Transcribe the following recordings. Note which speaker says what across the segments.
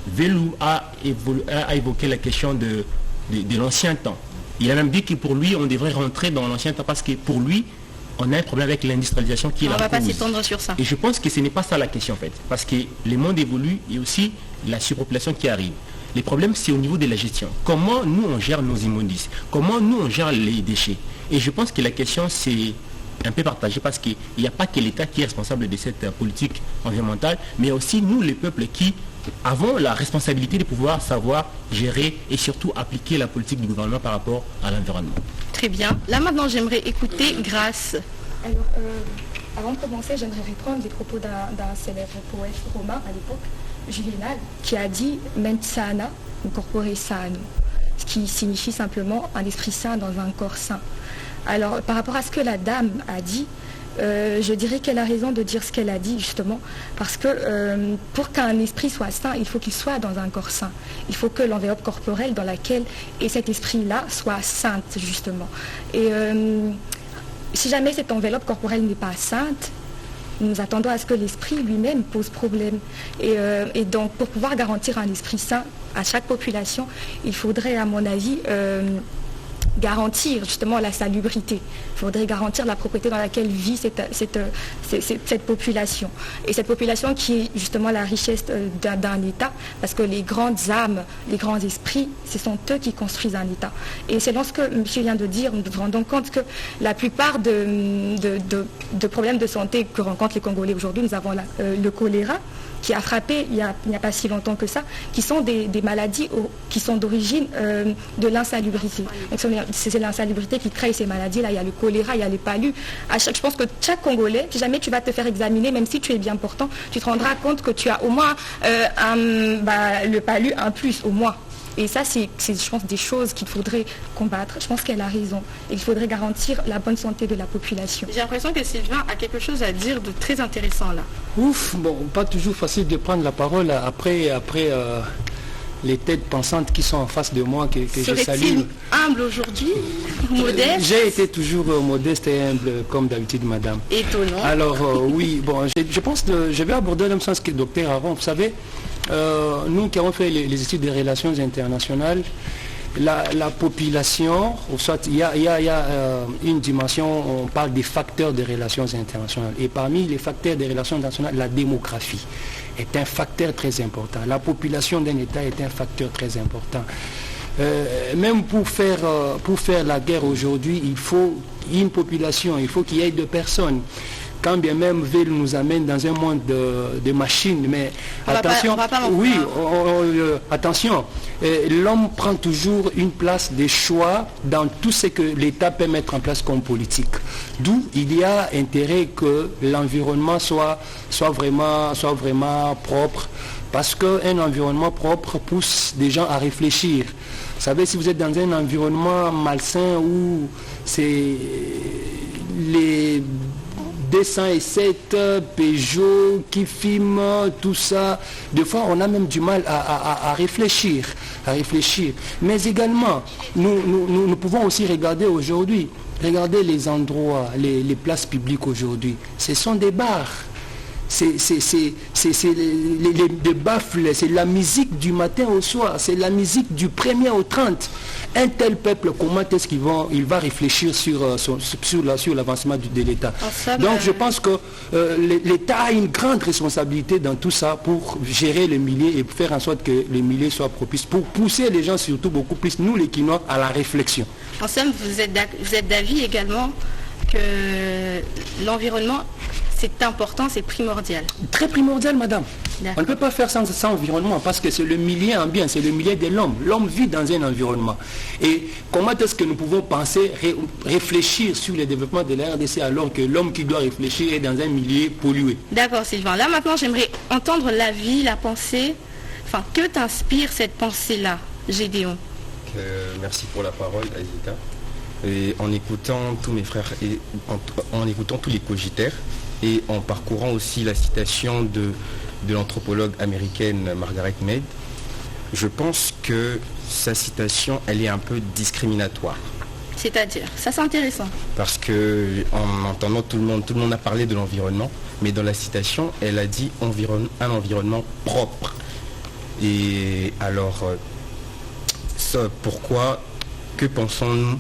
Speaker 1: Velou a évoqué la question de l'ancien temps. Il a même dit que pour lui, on devrait rentrer dans l'ancien temps parce que pour lui, on a un problème avec l'industrialisation qui est la cause.
Speaker 2: On ne va pas s'étendre sur ça.
Speaker 1: Et je pense que ce n'est pas ça la question en fait. Parce que le monde évolue et aussi la surpopulation qui arrive. Les problèmes, c'est au niveau de la gestion. Comment nous, on gère nos immondices? Comment nous, on gère les déchets? Et je pense que la question, c'est un peu partagé parce qu'il n'y a pas que l'État qui est responsable de cette politique environnementale, mais aussi nous, les peuples qui avons la responsabilité de pouvoir savoir gérer et surtout appliquer la politique du gouvernement par rapport à l'environnement.
Speaker 2: Très bien. Là maintenant, j'aimerais écouter Grâce.
Speaker 3: Alors, avant de commencer, j'aimerais reprendre les propos d'un célèbre poète romain à l'époque, Juvénal, qui a dit « Ment sana, corpore sano », ce qui signifie simplement un esprit sain dans un corps sain. Alors, par rapport à ce que la dame a dit, je dirais qu'elle a raison de dire ce qu'elle a dit, justement, parce que pour qu'un esprit soit sain, il faut qu'il soit dans un corps sain. Il faut que l'enveloppe corporelle dans laquelle est cet esprit-là soit sainte, justement. Et si jamais cette enveloppe corporelle n'est pas sainte, nous attendons à ce que l'esprit lui-même pose problème. Et donc, pour pouvoir garantir un esprit sain à chaque population, il faudrait, à mon avis, garantir justement la salubrité. Il faudrait garantir la propriété dans laquelle vit cette population. Et cette population qui est justement la richesse d'un État, parce que les grandes âmes, les grands esprits, ce sont eux qui construisent un État. Et c'est dans ce que monsieur vient de dire, nous nous rendons compte que la plupart de problèmes de santé que rencontrent les Congolais aujourd'hui, nous avons le choléra, qui a frappé il n'y a pas si longtemps que ça, qui sont des maladies qui sont d'origine de l'insalubrité. C'est l'insalubrité qui crée ces maladies-là. Il y a le choléra, il y a les palus. Je pense que chaque Congolais, si jamais tu vas te faire examiner, même si tu es bien portant, tu te rendras compte que tu as au moins le palu, un plus au moins. Et ça, c'est, je pense, des choses qu'il faudrait combattre. Je pense qu'elle a raison. Et il faudrait garantir la bonne santé de la population.
Speaker 2: J'ai l'impression que Sylvain a quelque chose à dire de très intéressant là.
Speaker 4: Ouf, bon, pas toujours facile de prendre la parole après les têtes pensantes qui sont en face de moi, que je salue.
Speaker 2: Serait-il humble aujourd'hui? Modeste?
Speaker 4: J'ai été toujours modeste et humble, comme d'habitude, madame.
Speaker 2: Étonnant.
Speaker 4: Alors, oui, bon, je pense que je vais aborder le même sens que le docteur Aron. Vous savez, nous qui avons fait les études des relations internationales, la population, soit il y a une dimension, on parle des facteurs des relations internationales. Et parmi les facteurs des relations internationales, la démographie est un facteur très important. La population d'un État est un facteur très important. Même pour faire la guerre aujourd'hui, il faut une population, il faut qu'il y ait de personnes. Quand bien même Vél nous amène dans un monde de machines, mais attention, attention, l'homme prend toujours une place des choix dans tout ce que l'État peut mettre en place comme politique. D'où il y a intérêt que l'environnement soit vraiment propre, parce qu'un environnement propre pousse des gens à réfléchir. Vous savez, si vous êtes dans un environnement malsain où c'est les 207 Peugeot qui filment tout ça, des fois on a même du mal à réfléchir. Mais également, nous pouvons aussi regarder aujourd'hui, regardez les endroits, les places publiques aujourd'hui, ce sont des bars. C'est les baffles, c'est la musique du matin au soir, c'est la musique du 1er au 30. Un tel peuple, comment est-ce qu'il va réfléchir sur l'avancement de l'État? Donc je pense que l'État a une grande responsabilité dans tout ça pour gérer le milieu et faire en sorte que le milieu soit propice, pour pousser les gens, surtout beaucoup plus, nous les Quinois, à la réflexion.
Speaker 2: En somme, vous êtes d'avis également que l'environnement, c'est important, c'est primordial.
Speaker 4: Très primordial, madame. On ne peut pas faire sans environnement parce que c'est le milieu ambiant, c'est le milieu de l'homme. L'homme vit dans un environnement. Et comment est-ce que nous pouvons penser, réfléchir sur le développement de la RDC alors que l'homme qui doit réfléchir est dans un milieu pollué?
Speaker 2: D'accord, Sylvain. Là, maintenant, j'aimerais entendre l'avis, la pensée. Enfin, que t'inspire cette pensée-là, Gédéon?
Speaker 5: Merci pour la parole, Azita. Et en écoutant tous mes frères et en écoutant tous les cogitaires, et en parcourant aussi la citation de l'anthropologue américaine Margaret Mead, je pense que sa citation, elle est un peu discriminatoire.
Speaker 2: C'est-à-dire, ça c'est intéressant.
Speaker 5: Parce que en entendant tout le monde a parlé de l'environnement, mais dans la citation, elle a dit un environnement propre. Et alors, pourquoi, que pensons-nous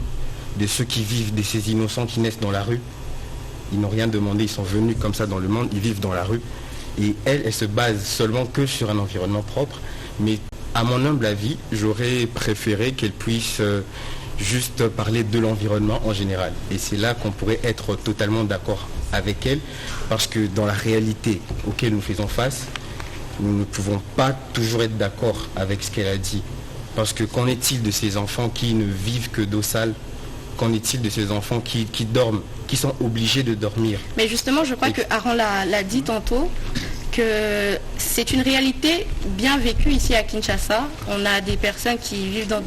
Speaker 5: de ceux qui vivent, de ces innocents qui naissent dans la rue? Ils n'ont rien demandé, ils sont venus comme ça dans le monde, ils vivent dans la rue. Et elle se base seulement que sur un environnement propre. Mais à mon humble avis, j'aurais préféré qu'elle puisse juste parler de l'environnement en général. Et c'est là qu'on pourrait être totalement d'accord avec elle, parce que dans la réalité auquel nous faisons face, nous ne pouvons pas toujours être d'accord avec ce qu'elle a dit. Parce que qu'en est-il de ces enfants qui ne vivent que d'eau sale? Qu'en est-il de ces enfants qui dorment, qui sont obligés de dormir?
Speaker 2: Mais justement, je crois que Aaron l'a dit tantôt, que c'est une réalité bien vécue ici à Kinshasa. On a des personnes qui vivent dans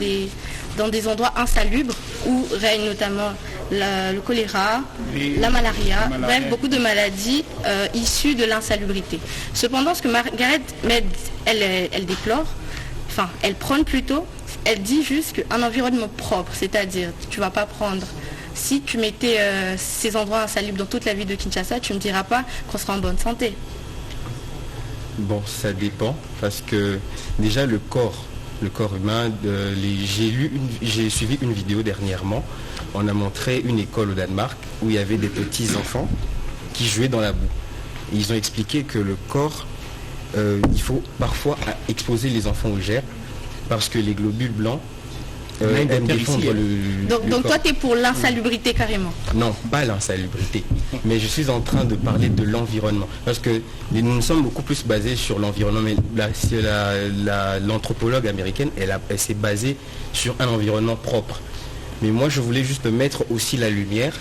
Speaker 2: des endroits insalubres où règne notamment le choléra, la malaria, bref, beaucoup de maladies issues de l'insalubrité. Cependant, ce que Margaret Mead, elle déplore, enfin, elle prône plutôt, elle dit juste qu'un environnement propre, c'est-à-dire, tu ne vas pas prendre, si tu mettais ces endroits insalubres dans toute la ville de Kinshasa, tu ne me diras pas qu'on sera en bonne santé.
Speaker 5: Bon, ça dépend, parce que déjà le corps humain, j'ai suivi une vidéo dernièrement, on a montré une école au Danemark où il y avait des petits enfants qui jouaient dans la boue. Et ils ont expliqué que le corps, il faut parfois exposer les enfants aux germes, parce que les globules blancs aiment défendre le
Speaker 2: donc
Speaker 5: corps.
Speaker 2: toi, tu es pour l'insalubrité carrément?
Speaker 5: Non, pas l'insalubrité. Mais je suis en train de parler de l'environnement. Parce que nous sommes beaucoup plus basés sur l'environnement. Mais l'anthropologue américaine, elle s'est basée sur un environnement propre. Mais moi, je voulais juste mettre aussi la lumière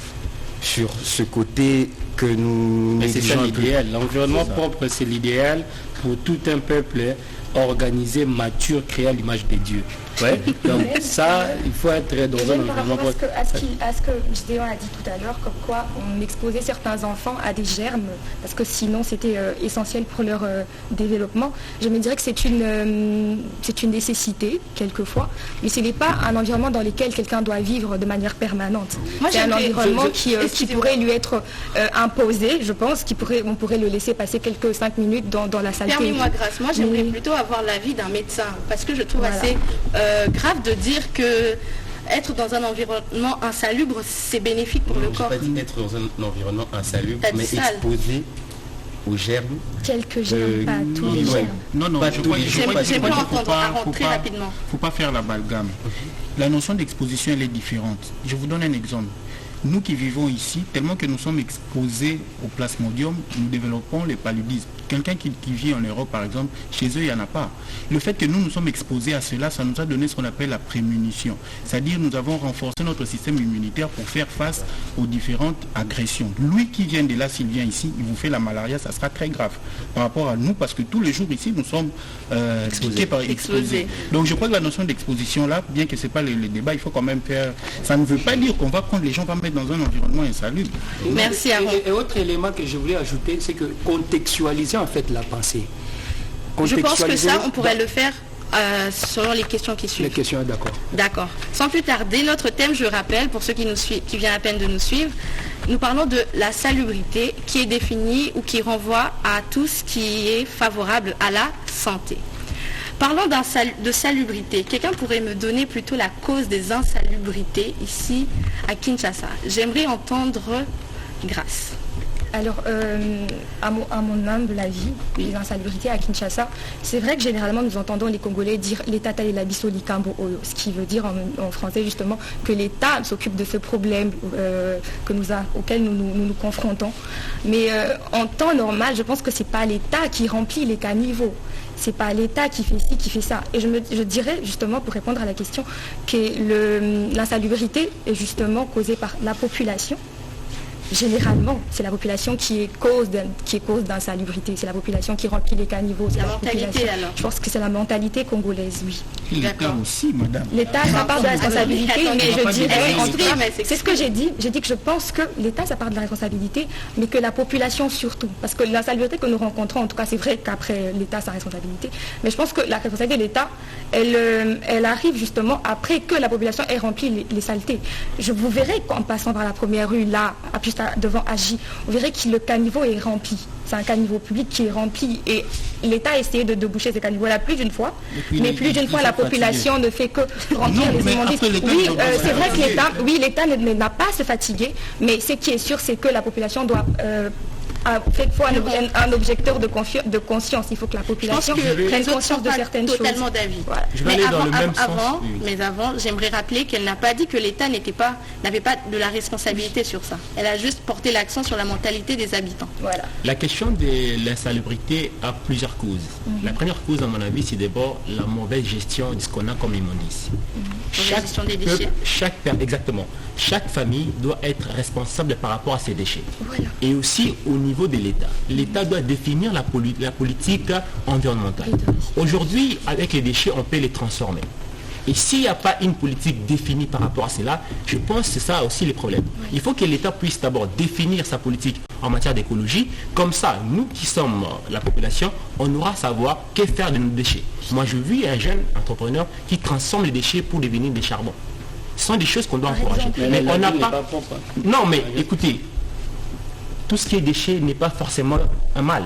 Speaker 5: sur ce côté que nous...
Speaker 4: Mais c'est ça l'idéal. L'environnement propre, c'est l'idéal pour tout un peuple organisé, mature, créé à l'image de Dieu. Ouais. Donc ça, il faut être dans un environnement propre.
Speaker 3: À ce que Gideon a dit tout à l'heure, comme quoi on exposait certains enfants à des germes, parce que sinon c'était essentiel pour leur développement. Je me dirais que c'est une nécessité, quelquefois, mais ce n'est pas un environnement dans lequel quelqu'un doit vivre de manière permanente. C'est un environnement qui pourrait lui être imposé, je pense, on pourrait le laisser passer quelques 5 minutes dans la saleté.
Speaker 2: Permets-moi, Grâce, moi j'aimerais plutôt avoir l'avis d'un médecin, parce que je trouve assez grave de dire que être dans un environnement insalubre, c'est bénéfique pour le corps.
Speaker 5: Je n'ai pas dit être dans un environnement insalubre, mais exposé aux germes.
Speaker 3: Quelques germes, pas tous les germes.
Speaker 1: Non, je crois qu'il ne faut pas faire l'amalgame. La notion d'exposition, elle est différente. Je vous donne un exemple. Nous qui vivons ici, tellement que nous sommes exposés au plasmodium, nous développons les paludismes. Quelqu'un qui vit en Europe, par exemple, chez eux, il n'y en a pas. Le fait que nous sommes exposés à cela, ça nous a donné ce qu'on appelle la prémunition. C'est-à-dire nous avons renforcé notre système immunitaire pour faire face aux différentes agressions. Lui qui vient de là, s'il vient ici, il vous fait la malaria, ça sera très grave par rapport à nous, parce que tous les jours ici, nous sommes exposés. Donc je crois que la notion d'exposition là, bien que ce n'est pas le débat, il faut quand même faire... Ça ne veut pas dire qu'on va prendre les gens, on va mettre dans un environnement insalubre.
Speaker 2: Merci à vous.
Speaker 4: Et autre élément que je voulais ajouter, c'est que contextualiser en fait la pensée.
Speaker 2: Je pense que ça, on pourrait le faire selon les questions qui suivent.
Speaker 4: Les questions, d'accord.
Speaker 2: D'accord. Sans plus tarder, notre thème, je rappelle, pour ceux qui viennent à peine de nous suivre, nous parlons de la salubrité qui est définie ou qui renvoie à tout ce qui est favorable à la santé. Parlons de salubrité. Quelqu'un pourrait me donner plutôt la cause des insalubrités ici à Kinshasa. J'aimerais entendre Grâce.
Speaker 3: Alors, à mon humble avis, les insalubrités à Kinshasa, c'est vrai que généralement nous entendons les Congolais dire l'État taille la bisoli cambo oyo, ce qui veut dire en français justement que l'État s'occupe de ce problème auquel nous confrontons. Mais en temps normal, je pense que ce n'est pas l'État qui remplit les caniveaux. C'est pas l'État qui fait ci, qui fait ça. Et je dirais justement, pour répondre à la question, que l'insalubrité est justement causée par la population. Généralement, c'est la population qui est cause d'insalubrité. C'est la population qui remplit les caniveaux.
Speaker 2: La mentalité alors.
Speaker 3: Je pense que c'est la mentalité congolaise, oui.
Speaker 1: L'État aussi, madame.
Speaker 3: L'État, ça part de la responsabilité, mais je dirais, c'est ce que j'ai dit. J'ai dit que je pense que l'État, ça part de la responsabilité, mais que la population surtout. Parce que l'insalubrité que nous rencontrons, en tout cas, c'est vrai qu'après l'État, sa responsabilité. Mais je pense que la responsabilité de l'État elle arrive justement après que la population ait rempli les saletés. Vous verrez qu'en passant par la première rue, là, juste devant Agi, vous verrez que le caniveau est rempli. C'est un caniveau public qui est rempli et l'État a essayé de boucher ce caniveau-là plus d'une fois. Mais plus d'une fois, la population ne fait que remplir les immondices. Oui, c'est vrai que l'État n'a pas à se fatiguer, mais ce qui est sûr, c'est que la population doit... il faut un objecteur de conscience. Il faut que la population prenne conscience de certaines choses.
Speaker 2: Totalement d'avis.
Speaker 3: Voilà.
Speaker 1: Je vais aller dans le même sens.
Speaker 2: Mais avant, j'aimerais rappeler qu'elle n'a pas dit que l'État n'avait pas de la responsabilité sur ça. Elle a juste porté l'accent sur la mentalité des habitants.
Speaker 3: Voilà.
Speaker 1: La question de l'insalubrité a plusieurs causes. La première cause, à mon avis, c'est d'abord la mauvaise gestion de ce qu'on a comme immondice.
Speaker 2: Gestion des déchets.
Speaker 1: Exactement. Chaque famille doit être responsable par rapport à ses déchets.
Speaker 3: Voilà.
Speaker 1: Et aussi au niveau de l'État. L'État doit définir la politique environnementale. Aujourd'hui, avec les déchets, on peut les transformer. Et s'il n'y a pas une politique définie par rapport à cela, je pense que c'est ça aussi les problèmes. Il faut que l'État puisse d'abord définir sa politique en matière d'écologie. Comme ça, nous qui sommes la population, on aura à savoir que faire de nos déchets. Moi, je vis un jeune entrepreneur qui transforme les déchets pour devenir des charbons. Ce sont des choses qu'on doit encourager. Mais on n'a pas... Non, mais écoutez, tout ce qui est déchet n'est pas forcément un mal.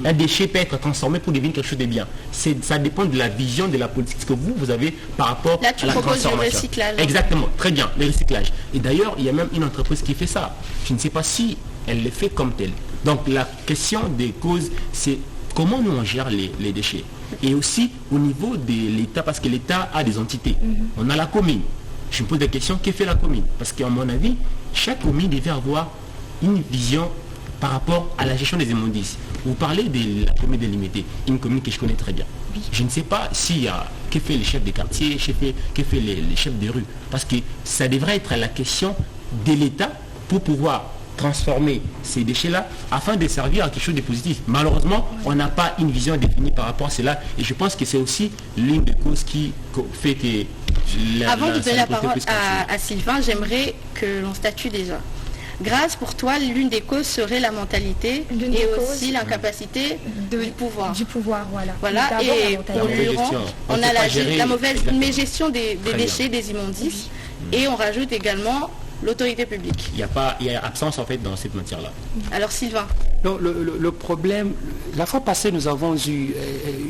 Speaker 1: Un déchet peut être transformé pour devenir quelque chose de bien. Ça dépend de la vision de la politique que vous avez par rapport
Speaker 2: à la transformation. Là, tu proposes du recyclage.
Speaker 1: Exactement, très bien, le recyclage. Et d'ailleurs, il y a même une entreprise qui fait ça. Je ne sais pas si elle le fait comme telle. Donc la question des causes, c'est comment nous on gère les déchets. Et aussi au niveau de l'État, parce que l'État a des entités. On a la commune. Je me pose la question, que fait la commune? Parce qu'à mon avis, chaque commune devait avoir une vision par rapport à la gestion des immondices. Vous parlez de la commune délimitée, une commune que je connais très bien. Je ne sais pas que fait les chefs de quartier, que fait les chefs de rue. Parce que ça devrait être la question de l'État pour pouvoir transformer ces déchets-là afin de servir à quelque chose de positif. Malheureusement, on n'a pas une vision définie par rapport à cela. Et je pense que c'est aussi l'une des causes qui fait que...
Speaker 2: Avant de donner la parole à Sylvain, j'aimerais que l'on statue déjà. Grâce, pour toi, l'une des causes serait la mentalité et aussi l'incapacité du pouvoir.
Speaker 3: Du pouvoir, voilà.
Speaker 2: Voilà, et pour Luron, on a la mauvaise gestion des déchets, des immondices, et on rajoute également l'autorité publique.
Speaker 1: Il y a absence en fait dans cette matière-là.
Speaker 2: Alors Sylvain.
Speaker 4: Non, le problème, la fois passée, nous avons eu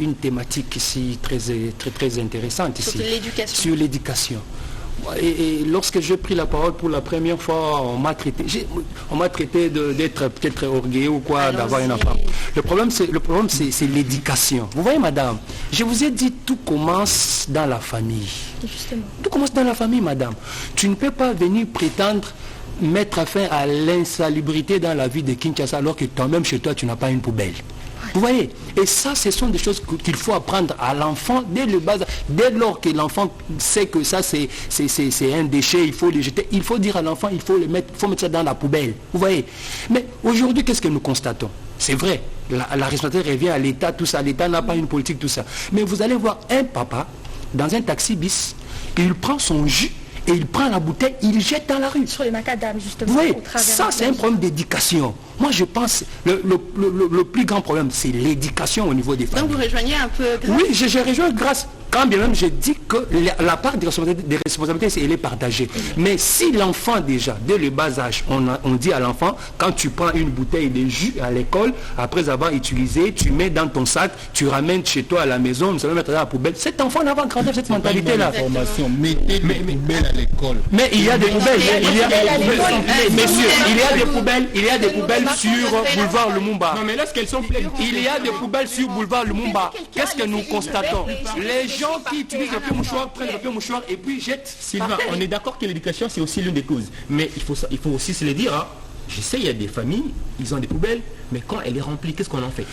Speaker 4: une thématique ici très intéressante ici. Sur l'éducation. Et lorsque j'ai pris la parole pour la première fois, on m'a traité d'être peut-être orgueilleux ou quoi, d'avoir un enfant. Le problème c'est l'éducation. Vous voyez madame, je vous ai dit tout commence dans la famille.
Speaker 3: Justement.
Speaker 4: Tout commence dans la famille madame. Tu ne peux pas venir prétendre mettre fin à l'insalubrité dans la vie de Kinshasa alors que toi-même chez toi tu n'as pas une poubelle. Vous voyez, et ça, ce sont des choses qu'il faut apprendre à l'enfant dès le bas. Dès lors que l'enfant sait que ça, c'est un déchet, il faut le jeter. Il faut dire à l'enfant, il faut mettre ça dans la poubelle. Vous voyez. Mais aujourd'hui, qu'est-ce que nous constatons? C'est vrai, la responsabilité revient à l'État, tout ça. L'État n'a pas une politique, tout ça. Mais vous allez voir un papa dans un taxi bis, il prend son jus et il prend la bouteille, il jette dans la rue.
Speaker 3: Sur les macadam, justement.
Speaker 4: Oui, ça c'est un problème d'éducation. Moi je pense le plus grand problème c'est l'éducation au niveau des familles.
Speaker 2: Donc vous rejoignez un peu Grâce?
Speaker 4: Oui, je rejoins Grâce. Quand bien même je dis que la part des responsabilités elle est partagée. Mais si l'enfant déjà, dès le bas âge, on dit à l'enfant, quand tu prends une bouteille de jus à l'école, après avoir utilisé, tu mets dans ton sac, tu ramènes chez toi à la maison, nous allons mettre dans la poubelle. Cet enfant n'a pas grandi cette mentalité-là.
Speaker 6: Mettez des poubelles à l'école.
Speaker 4: Mais il y a des poubelles, messieurs, il y a des poubelles sur boulevard Lumumba.
Speaker 1: Non mais lorsqu'elles sont pleines.
Speaker 4: Il y a des poubelles sur boulevard Lumumba. Qu'est-ce que nous constatons? Les gens qui utilisent le papier mouchoir prennent le papier mouchoir et puis jettent.
Speaker 1: Sylvain, on est d'accord que l'éducation c'est aussi l'une des causes. Mais il faut aussi se le dire. Hein. Je sais, il y a des familles, ils ont des poubelles, mais quand elle est remplie, qu'est-ce qu'on en fait?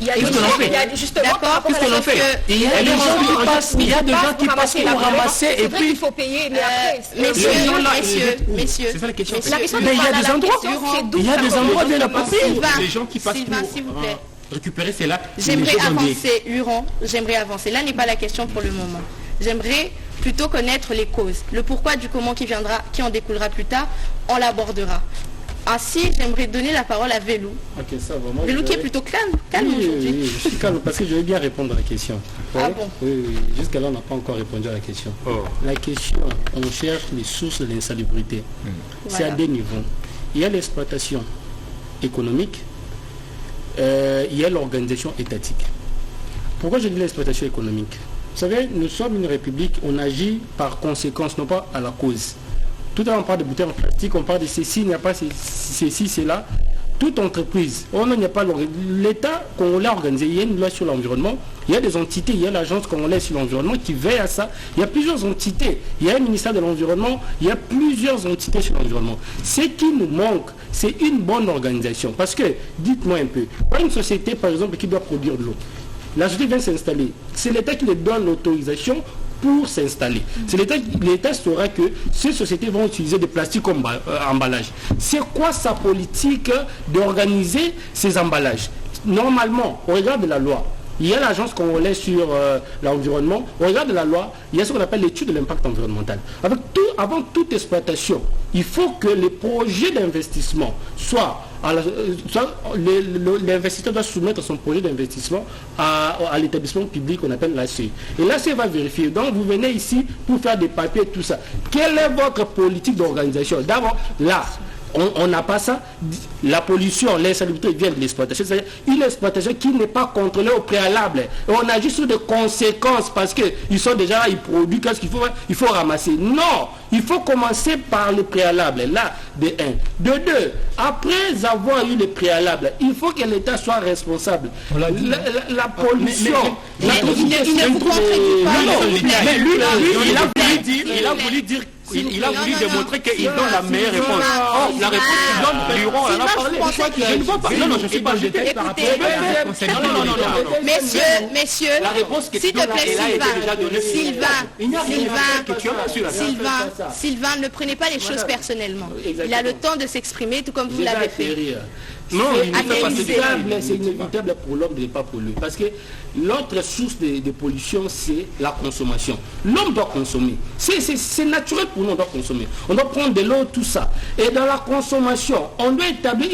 Speaker 3: Il y a justement
Speaker 1: qu'est-ce qu'on en fait?
Speaker 4: Il y a des gens qui passent pour ramasser et puis
Speaker 3: il faut payer. Mais
Speaker 2: messieurs,
Speaker 1: c'est ça la question.
Speaker 4: Mais il y a des endroits, il y a des endroits de la papille.
Speaker 1: Les gens qui passent pour récupérer, c'est là.
Speaker 2: J'aimerais avancer, Luron, j'aimerais avancer. Là n'est pas la question pour le moment. J'aimerais plutôt connaître les causes. Le pourquoi du comment qui en découlera plus tard, on l'abordera. Ainsi, j'aimerais donner la parole à Vélou.
Speaker 1: Ok, ça va. Moi,
Speaker 2: Vélou qui est plutôt calme aujourd'hui.
Speaker 4: Oui, je suis calme parce que je vais bien répondre à la question.
Speaker 2: Ah bon?
Speaker 4: Oui. Jusqu'à là, on n'a pas encore répondu à la question.
Speaker 1: Oh.
Speaker 4: La question, on cherche les sources de l'insalubrité. C'est
Speaker 2: Voilà.
Speaker 4: à des niveaux. Il y a l'exploitation économique, il y a l'organisation étatique. Pourquoi je dis l'exploitation économique? Vous savez, nous sommes une république, on agit par conséquence, non pas à la cause. Tout à l'heure, on parle de bouteilles en plastique, on parle de ceci, il n'y a pas ceci, c'est là. Toute entreprise, il n'y a pas l'État congolais organisé, il y a une loi sur l'environnement, il y a des entités, il y a l'agence congolaise sur l'environnement qui veille à ça. Il y a plusieurs entités, il y a un ministère de l'environnement, il y a plusieurs entités sur l'environnement. Ce qui nous manque, c'est une bonne organisation. Parce que, dites-moi un peu, une société par exemple qui doit produire de l'eau, la société vient s'installer, c'est l'État qui lui donne l'autorisation pour s'installer. C'est l'État saura que ces sociétés vont utiliser des plastiques comme emballage. C'est quoi sa politique d'organiser ces emballages? Normalement, au regard de la loi, il y a l'agence congolaise sur l'environnement, au regard de la loi, il y a ce qu'on appelle l'étude de l'impact environnemental. Avant toute exploitation, il faut que les projets d'investissement soient l'investisseur doit soumettre son projet d'investissement à l'établissement public qu'on appelle l'ACE. Et l'ACE va vérifier. Donc vous venez ici pour faire des papiers, tout ça. Quelle est votre politique d'organisation? D'abord, là, on n'a pas ça. La pollution, l'insalubrité vient de l'exploitation. C'est-à-dire une exploitation qui n'est pas contrôlée au préalable. Et on agit sur des conséquences parce qu'ils sont déjà là, ils produisent. Qu'est-ce qu'il faut faire? Il faut ramasser. Non, il faut commencer par le préalable. Là, de 1. De 2, après avoir eu le préalable, il faut que l'État soit responsable. La pollution.
Speaker 2: Il ne vous contredit pas.
Speaker 1: Mais lui, il a voulu dire il a voulu démontrer qu'il donne la meilleure réponse. Or, la réponse qu'il donne, Durand en a parlé. Je ne vois pas. Non, je ne suis pas jeté par rapport à
Speaker 2: Messieurs, s'il te plaît, Sylvain, ne prenez pas les choses personnellement. Il a le temps de s'exprimer, tout comme vous l'avez fait.
Speaker 4: Non, c'est inévitable pour l'homme de ne pas polluer. Parce que l'autre source de pollution, c'est la consommation. L'homme doit consommer. C'est naturel pour nous, on doit consommer. On doit prendre de l'eau, tout ça. Et dans la consommation, on doit établir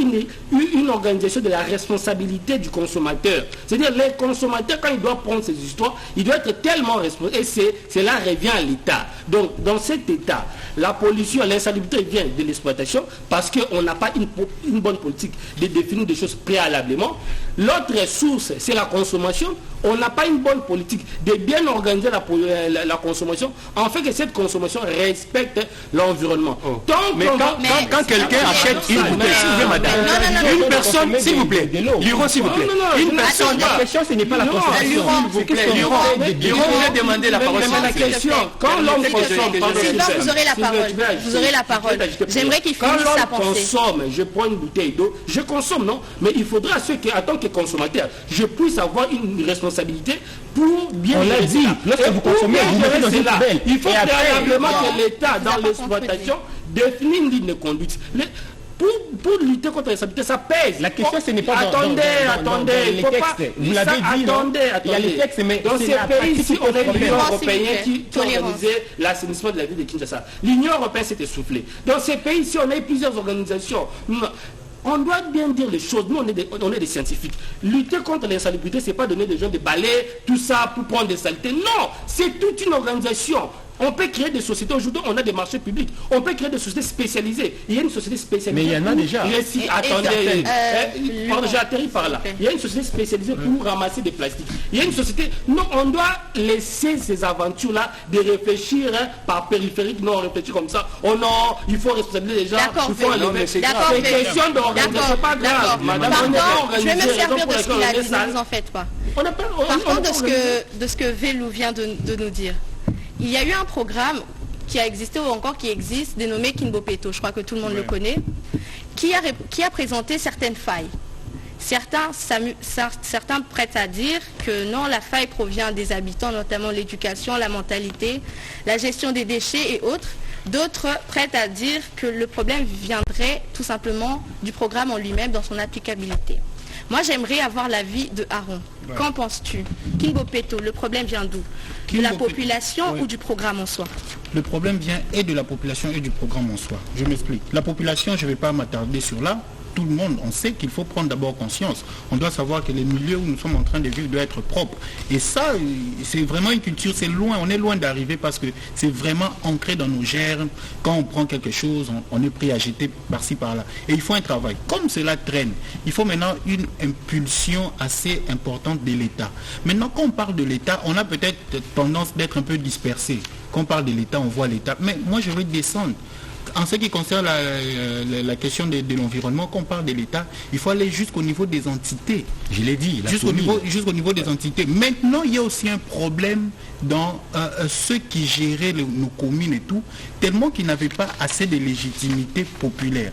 Speaker 4: une organisation de la responsabilité du consommateur. C'est-à-dire, les consommateurs, quand ils doivent prendre ces histoires, ils doivent être tellement responsables. Et cela revient à l'État. Donc, dans cet État, la pollution, l'insalubrité vient de l'exploitation parce qu'on n'a pas une bonne politique de définir des choses préalablement. L'autre source, c'est la consommation. On n'a pas une bonne politique de bien organiser la consommation, en fait que cette consommation respecte l'environnement.
Speaker 1: Mais quand quelqu'un achète une bouteille, s'il vous plaît, madame, une personne, s'il vous plaît, Liro, s'il vous plaait, une personne, la question, ce n'est pas la consommation, s'il vous plaît, Liro, vous demandé la parole.
Speaker 4: La question, quand l'homme consomme,
Speaker 2: Sylvain, vous aurez la parole. Vous aurez la parole. J'aimerais qu'il finisse sa pensée.
Speaker 4: Quand l'homme consomme, je prends une bouteille d'eau, je consomme, non? Mais il faudra en tant que consommateur, je puisse avoir une responsabilité pour bien...
Speaker 1: On l'a dit, lorsque vous consommez, vous mettez dans une poubelle.
Speaker 4: Il faut préalablement que l'État, dans l'exploitation, définisse une ligne de conduite. Pour lutter contre l'insalubrité, ça pèse.
Speaker 1: La question, ce n'est pas
Speaker 4: attendez,
Speaker 1: les textes. Vous l'avez dit, il y a les textes, mais
Speaker 4: dans ces pays, ici, on a l'Union européenne qui organisait l'assainissement de la ville de Kinshasa. L'Union européenne s'est essoufflée. Dans ces pays, ici, on a eu plusieurs organisations. On doit bien dire les choses. Nous, on est des scientifiques. Lutter contre l'insalubrité, ce n'est pas donner des gens des balais, tout ça, pour prendre des saletés. Non, c'est toute une organisation. On peut créer des sociétés. Aujourd'hui, on a des marchés publics. On peut créer des sociétés spécialisées. Il y a une société spécialisée.
Speaker 1: Mais il y en a déjà.
Speaker 4: Attendez, j'ai atterri par là. Il y a une société spécialisée pour ramasser des plastiques. Il y a une société... Non, on doit laisser ces aventures-là de réfléchir par périphérique. Non, réfléchir comme ça. Oh non, il faut responsabiliser les gens.
Speaker 2: D'accord,
Speaker 4: c'est question d'organisation. C'est pas grave. Madame,
Speaker 2: je vais me servir de ce qu'il a dit. Ne vous en faites pas. Partons de ce que Vélou vient de nous dire. Il y a eu un programme qui a existé ou encore qui existe, dénommé Kinbopeto, je crois que tout le monde le connaît, qui a présenté certaines failles. Certains prêtent à dire que non, la faille provient des habitants, notamment l'éducation, la mentalité, la gestion des déchets et autres. D'autres prêtent à dire que le problème viendrait tout simplement du programme en lui-même dans son applicabilité. Moi, j'aimerais avoir l'avis de Aaron. Ouais. Qu'en penses-tu? King Bopeto, le problème vient d'où? De la population ou du programme en soi?
Speaker 6: Le problème vient et de la population et du programme en soi. Je m'explique. La population, je ne vais pas m'attarder sur là. Tout le monde, on sait qu'il faut prendre d'abord conscience. On doit savoir que les milieux où nous sommes en train de vivre doivent être propres. Et ça, c'est vraiment une culture, c'est loin, on est loin d'arriver parce que c'est vraiment ancré dans nos germes. Quand on prend quelque chose, on est pris à jeter par-ci, par-là. Et il faut un travail. Comme cela traîne, il faut maintenant une impulsion assez importante de l'État. Maintenant, quand on parle de l'État, on a peut-être tendance d'être un peu dispersé. Quand on parle de l'État, on voit l'État. Mais moi, je veux descendre. En ce qui concerne la question de l'environnement, quand on parle de l'État, il faut aller jusqu'au niveau des entités.
Speaker 1: Je l'ai dit,
Speaker 6: jusqu'au niveau des entités. Maintenant, il y a aussi un problème dans ceux qui géraient nos communes et tout, tellement qu'ils n'avaient pas assez de légitimité populaire.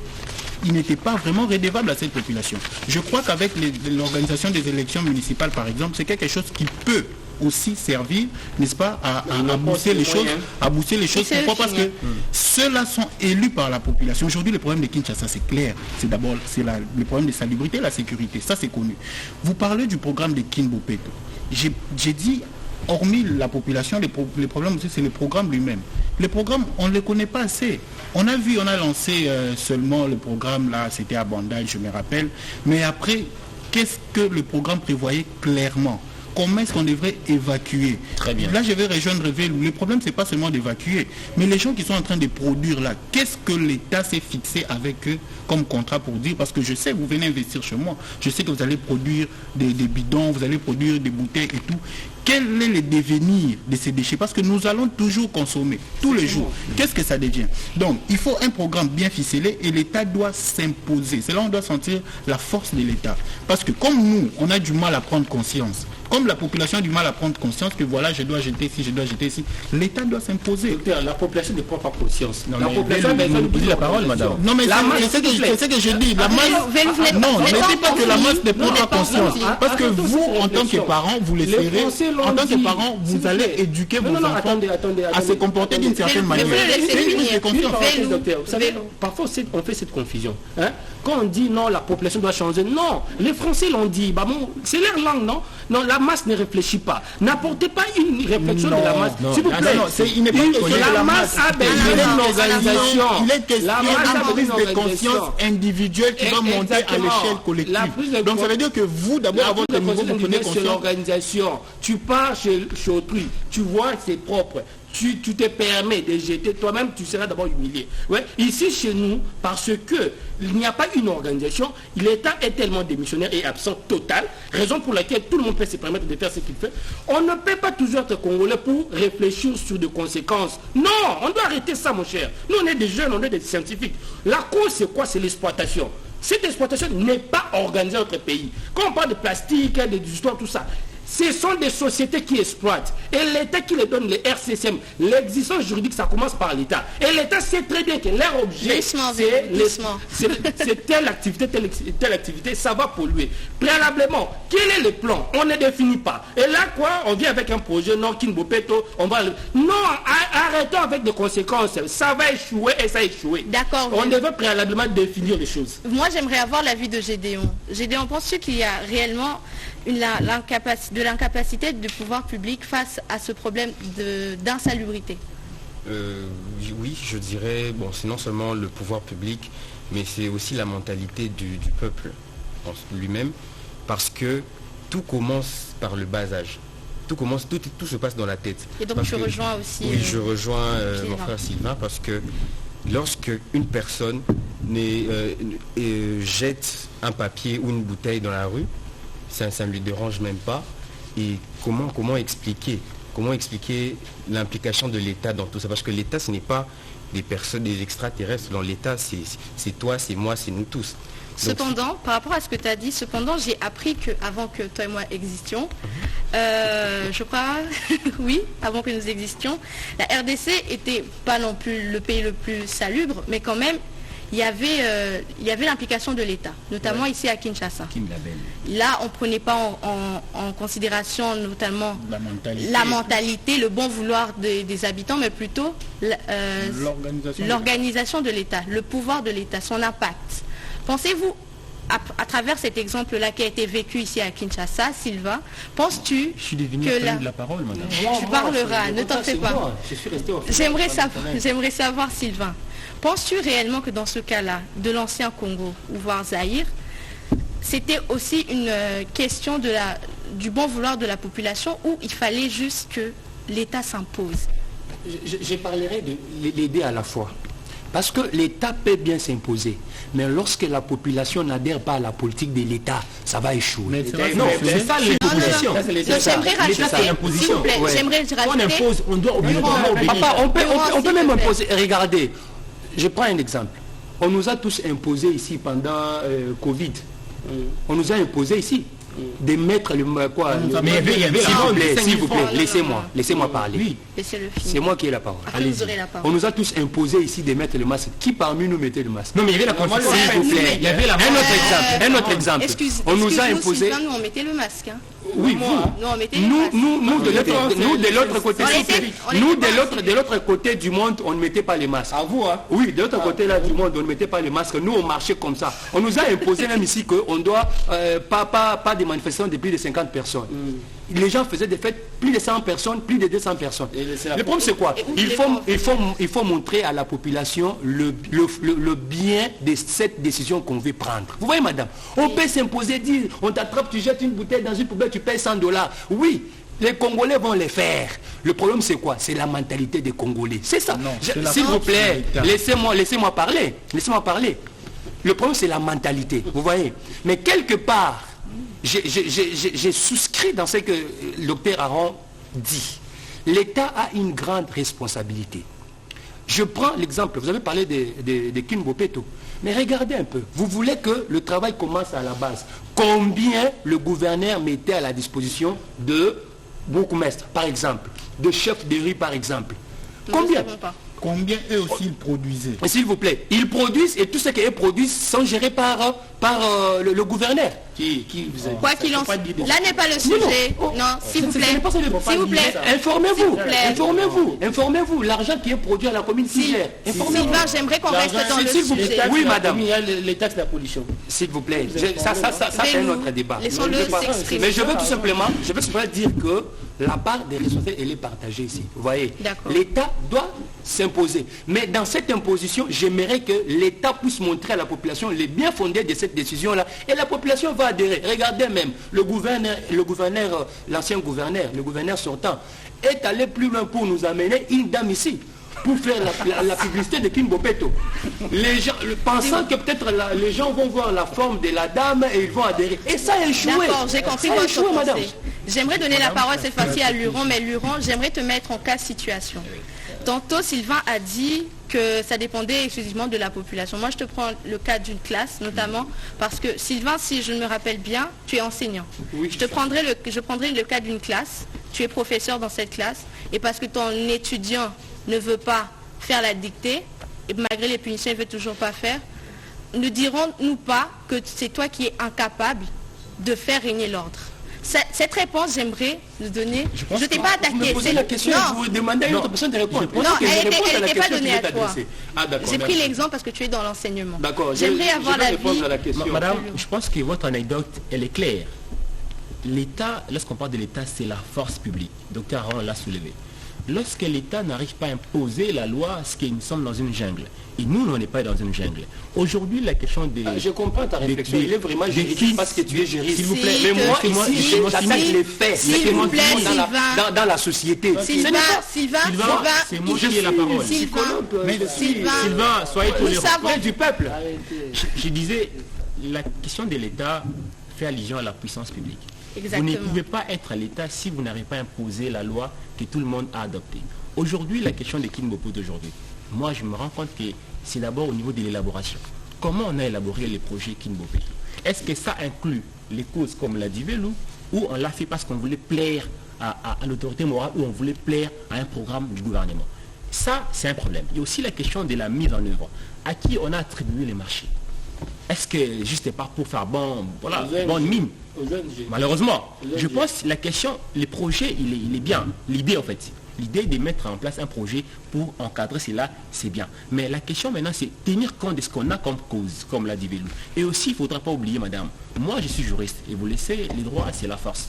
Speaker 6: Ils n'étaient pas vraiment redevables à cette population. Je crois qu'avec l'organisation des élections municipales, par exemple, c'est quelque chose qui peut aussi servir, n'est-ce pas, à booster les choses, Pourquoi? Parce que ceux-là sont élus par la population. Aujourd'hui, le problème de Kinshasa, c'est clair. C'est d'abord le problème de salubrité, la sécurité. Ça, c'est connu. Vous parlez du programme de King Bopeto. J'ai dit, hormis la population, les problèmes aussi, c'est le programme lui-même. Le programme, on ne le connaît pas assez. On a lancé seulement le programme, là, c'était à Bandai, je me rappelle. Mais après, qu'est-ce que le programme prévoyait clairement? Comment est-ce qu'on devrait évacuer?
Speaker 1: Très bien.
Speaker 6: Là, je vais rejoindre Velou. Le problème, ce n'est pas seulement d'évacuer, mais les gens qui sont en train de produire là, qu'est-ce que l'État s'est fixé avec eux comme contrat pour dire? Parce que je sais, vous venez investir chez moi, je sais que vous allez produire des bidons, vous allez produire des bouteilles et tout. Quel est le devenir de ces déchets? Parce que nous allons toujours consommer, tous les jours. Qu'est-ce que ça devient? Donc, il faut un programme bien ficelé et l'État doit s'imposer. C'est là on doit sentir la force de l'État. Parce que comme nous, on a du mal à prendre conscience, comme la population a du mal à prendre conscience que voilà, je dois jeter ici, je dois jeter ici, l'État doit s'imposer.
Speaker 4: Docteur, la population ne prend pas conscience.
Speaker 1: Non, la population vous posez la parole, madame.
Speaker 6: Non, mais c'est ce que je dis. La masse, non, ne dis pas que la masse ne prend pas conscience. Parce que vous, en tant que parents, vous les serez. En tant que parents, vous allez éduquer vos enfants à se comporter d'une certaine manière.
Speaker 4: C'est une prise de conscience. Vous savez, parfois on fait cette confusion. Quand on dit non, la population doit changer, non, les Français l'ont dit, bah bon, c'est leur langue, non? Non, la masse ne réfléchit pas. N'apportez pas une réflexion de la masse. S'il vous plaît,
Speaker 6: la masse a besoin
Speaker 4: d'une organisation.
Speaker 6: Il est question d'une prise de conscience individuelle qui va monter à l'échelle collective. Donc ça veut dire que vous, d'abord, à votre niveau, vous prenez conscience.
Speaker 4: L'organisation, tu pars chez autrui, tu vois, c'est propre. Tu te permets de jeter, toi-même tu seras d'abord humilié. Ouais. Ici chez nous, parce que il n'y a pas une organisation, l'État est tellement démissionnaire et absent total, raison pour laquelle tout le monde peut se permettre de faire ce qu'il fait. On ne peut pas toujours être congolais pour réfléchir sur des conséquences. Non, on doit arrêter ça, mon cher. Nous on est des jeunes, on est des scientifiques. La cause c'est quoi? C'est l'exploitation. Cette exploitation n'est pas organisée dans notre pays. Quand on parle de plastique, des histoires, tout ça, ce sont des sociétés qui exploitent. Et l'État qui les donne les RCCM, l'existence juridique, ça commence par l'État. Et l'État sait très bien que leur objet, c'est telle activité, ça va polluer. Préalablement, quel est le plan? On ne définit pas. Et là, quoi? On vient avec un projet, non, King Bopeto, on va... Non, arrêtons avec des conséquences. Ça va échouer et ça a échoué.
Speaker 2: D'accord.
Speaker 4: On devait préalablement définir les choses.
Speaker 2: Moi, j'aimerais avoir l'avis de Gédéon. Gédéon, penses-tu qu'il y a réellement de l'incapacité du pouvoir public face à ce problème d'insalubrité?
Speaker 5: Oui, je dirais, bon, c'est non seulement le pouvoir public, mais c'est aussi la mentalité du peuple lui-même, parce que tout commence par le bas âge. Tout se passe dans la tête.
Speaker 2: Et donc rejoins aussi...
Speaker 5: Oui, je rejoins mon frère Sylvain, parce que lorsque une personne jette un papier ou une bouteille dans la rue, ça ne lui dérange même pas. Et comment expliquer l'implication de l'État dans tout ça? Parce que l'État, ce n'est pas des personnes, des extraterrestres. Dans l'État, c'est toi, c'est moi, c'est nous tous.
Speaker 2: Cependant, par rapport à ce que tu as dit, j'ai appris qu'avant que toi et moi existions, je crois, oui, avant que nous existions, la RDC était pas non plus le pays le plus salubre, mais quand même, il y avait l'implication de l'État, notamment ici à Kinshasa. Là, on ne prenait pas en considération notamment la mentalité, le bon vouloir des habitants, mais plutôt l'organisation de l'État, le pouvoir de l'État, son impact. Pensez-vous à travers cet exemple-là qui a été vécu ici à Kinshasa, Sylvain, penses-tu
Speaker 1: Je suis devenu
Speaker 2: que
Speaker 1: de la parole, madame.
Speaker 2: Tu parleras, ne t'en fais pas. J'aimerais savoir, Sylvain, penses-tu réellement que dans ce cas-là, de l'ancien Congo, ou voire Zaïre, c'était aussi une question du bon vouloir de la population ou il fallait juste que l'État s'impose?
Speaker 4: Je parlerai de les deux à la fois. Parce que l'État peut bien s'imposer. Mais lorsque la population n'adhère pas à la politique de l'État, ça va échouer.
Speaker 1: Non, c'est ça l'imposition.
Speaker 2: J'aimerais rajouter, s'il vous plaît, j'aimerais rajouter.
Speaker 1: On impose, on doit obligatoirement obéir.
Speaker 4: Papa, on peut même imposer. Regardez, je prends un exemple. On nous a tous imposé ici pendant Covid. On nous a imposé ici de mettre le quoi.
Speaker 1: Mais
Speaker 4: s'il vous plaît, laissez-moi parler.
Speaker 1: Oui.
Speaker 4: C'est moi qui ai la parole. On nous a tous imposé ici de mettre le masque. Qui parmi nous mettait le masque?
Speaker 1: Non, mais il y avait la confusion.
Speaker 4: S'il vous plaît.
Speaker 1: Il y avait
Speaker 4: Un autre exemple. On nous a imposé.
Speaker 2: Nous, on mettait le masque.
Speaker 4: Oui, nous de l'autre côté, nous de l'autre côté du monde, on ne mettait pas les masques.
Speaker 5: À vous, hein?
Speaker 4: Oui, de l'autre côté là du monde, on ne mettait pas les masques. Nous, on marchait comme ça. On nous a imposé même ici qu'on doit pas des manifestations de plus de 50 personnes. Les gens faisaient des fêtes, plus de 100 personnes, plus de 200 personnes. Le problème c'est quoi? Il faut montrer à la population le bien de cette décision qu'on veut prendre. Vous voyez madame, on peut s'imposer, dire, on t'attrape, tu jettes une bouteille dans une poubelle, tu payes $100. Oui, les Congolais vont les faire. Le problème c'est quoi? C'est la mentalité des Congolais. C'est ça. S'il vous plaît, laissez-moi parler. Laissez-moi parler. Le problème c'est la mentalité. Vous voyez. Mais quelque part, j'ai souscrit dans ce que le docteur Aron dit. L'État a une grande responsabilité. Je prends l'exemple, vous avez parlé de King Bopeto, mais regardez un peu, vous voulez que le travail commence à la base. Combien le gouverneur mettait à la disposition de bourgmestres, par exemple, de chefs de rue, par exemple? Combien?
Speaker 6: Combien eux aussi ils produisaient?
Speaker 4: S'il vous plaît, ils produisent et tout ce qu'ils produisent sont gérés par le gouverneur.
Speaker 2: Quoi qu'il en soit, là n'est pas le sujet. Non, s'il vous plaît. S'il vous plaît.
Speaker 4: Informez-vous. L'argent qui est produit à la commune qui gère.
Speaker 2: Sylvain, j'aimerais qu'on reste dans le sujet.
Speaker 4: Oui, madame.
Speaker 5: Les taxes de la pollution.
Speaker 4: S'il vous plaît. Ça c'est un autre débat.
Speaker 2: Laissons-le s'exprimer.
Speaker 4: Mais je veux tout simplement dire que la part des responsabilités, elle est partagée ici. Vous voyez, l'État doit s'imposer. Mais dans cette imposition, j'aimerais que l'État puisse montrer à la population les bien fondés de cette décision-là. Et la population va adhérer. Regardez même, l'ancien gouverneur, le gouverneur sortant, est allé plus loin pour nous amener une dame ici, pour faire la publicité de King Bopeto. Les gens, pensant que peut-être les gens vont voir la forme de la dame et ils vont adhérer. Et ça a échoué.
Speaker 2: D'accord, j'ai compris votre pensée. J'aimerais donner la parole cette fois-ci à Luron, mais Luron, j'aimerais te mettre en cas de situation. Tantôt, Sylvain a dit que ça dépendait exclusivement de la population. Moi, je te prends le cas d'une classe, notamment parce que, Sylvain, si je me rappelle bien, tu es enseignant. Oui. Je prendrai le cas d'une classe, tu es professeur dans cette classe, et parce que ton étudiant ne veut pas faire la dictée, et malgré les punitions, il ne veut toujours pas faire, ne dirons-nous pas que c'est toi qui es incapable de faire régner l'ordre? Cette réponse, j'aimerais nous donner. Je ne t'ai pas attaqué.
Speaker 4: Vous me posez la question, vous demandez à une autre personne de répondre.
Speaker 2: Non, elle n'était pas donnée à toi. J'ai pris l'exemple parce que tu es dans l'enseignement.
Speaker 4: D'accord,
Speaker 2: j'aimerais avoir l'avis.
Speaker 1: Madame, je pense que votre anecdote, elle est claire. L'État, lorsqu'on parle de l'État, c'est la force publique. Docteur Aron l'a soulevé. Lorsque l'État n'arrive pas à imposer la loi, c'est que nous sommes dans une jungle. Et nous, on n'est pas dans une jungle. Aujourd'hui, la question des...
Speaker 4: je comprends ta réflexion. Il est vraiment juridique parce que tu es juriste.
Speaker 1: S'il vous plaît.
Speaker 4: Mais moi, ici, j'attaque les faits.
Speaker 2: S'il vous plaît, Sylvain.
Speaker 4: Dans la société.
Speaker 2: Sylvain,
Speaker 1: c'est moi qui ai la parole. Sylvain, soyez tolérant.
Speaker 4: Du peuple.
Speaker 1: Je disais, la question de l'État fait allusion à la puissance publique.
Speaker 2: Exactement.
Speaker 1: Vous ne pouvez pas être à l'État si vous n'arrivez pas à imposer la loi que tout le monde a adoptée. Aujourd'hui, la question de King Bopeto d'aujourd'hui, moi je me rends compte que c'est d'abord au niveau de l'élaboration. Comment on a élaboré les projets King Bopeto? Est-ce que ça inclut les causes comme l'a dit Velou, ou on l'a fait parce qu'on voulait plaire à l'autorité morale, ou on voulait plaire à un programme du gouvernement? Ça, c'est un problème. Il y a aussi la question de la mise en œuvre. À qui on a attribué les marchés? est-ce que juste pas pour faire bonne mine? Malheureusement, je pense que la question, le projet, il est bien. L'idée, en fait, l'idée de mettre en place un projet pour encadrer cela, c'est bien. Mais la question maintenant, c'est tenir compte de ce qu'on a comme cause, comme l'a dit Velou. Et aussi, il ne faudra pas oublier, madame, moi je suis juriste, et vous laissez les droits, c'est la force.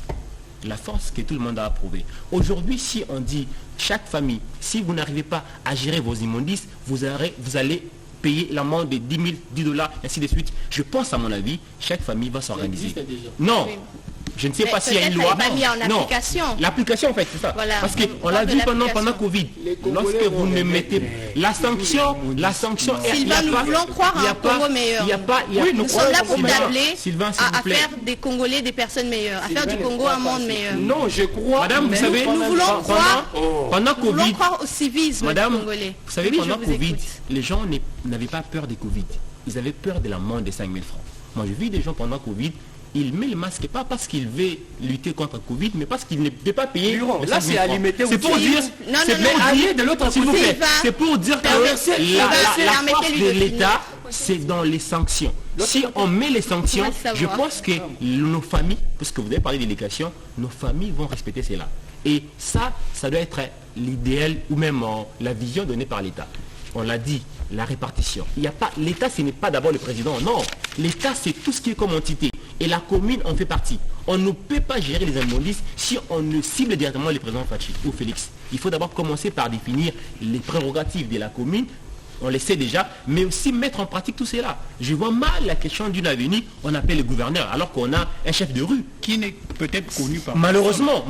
Speaker 1: La force que tout le monde a approuvée. Aujourd'hui, si on dit, chaque famille, si vous n'arrivez pas à gérer vos immondices, vous allez payer l'amende de 10 000, $, ainsi de suite. Je pense, à mon avis, chaque famille va s'organiser. Non, je ne sais pas s'il y a une loi.
Speaker 2: Pas mis en application.
Speaker 1: L'application, en fait, c'est ça.
Speaker 2: Voilà.
Speaker 1: Parce qu'on l'a vu pendant Covid. Lorsque vous ne mettez la sanction est...
Speaker 2: Sylvain, nous voulons croire à un Congo meilleur. Nous sommes là pour t'appeler à faire des Congolais des personnes meilleures, à faire du Congo un monde meilleur.
Speaker 4: Non, je crois...
Speaker 1: Madame, vous savez,
Speaker 2: nous voulons croire
Speaker 1: pendant Covid,
Speaker 2: au civisme congolais.
Speaker 1: Vous savez, pendant Covid, les gens n'avaient pas peur des Covid. Ils avaient peur de l'amende de 5 000 francs. Moi, je vis des gens pendant Covid, il met le masque pas parce qu'il veut lutter contre Covid, mais parce qu'il ne peut pas payer.
Speaker 4: Là, c'est à limiter.
Speaker 1: C'est pour dire.
Speaker 4: De l'autre, s'il vous plaît.
Speaker 1: C'est pour dire que la force de l'État, c'est dans les sanctions. Si on met les sanctions, je pense que nos familles, puisque vous avez parlé d'éducation, nos familles vont respecter cela. Et ça doit être l'idéal ou même la vision donnée par l'État. On l'a dit, la répartition. L'État, ce n'est pas d'abord le président, non. L'État, c'est tout ce qui est comme entité. Et la commune en fait partie. On ne peut pas gérer les immondices si on ne cible directement le président Fachi ou Félix. Il faut d'abord commencer par définir les prérogatives de la commune, on le sait déjà, mais aussi mettre en pratique tout cela. Je vois mal la question d'une avenue, on appelle le gouverneur, alors qu'on a un chef de rue.
Speaker 6: Qui n'est peut-être connu par...
Speaker 1: Malheureusement.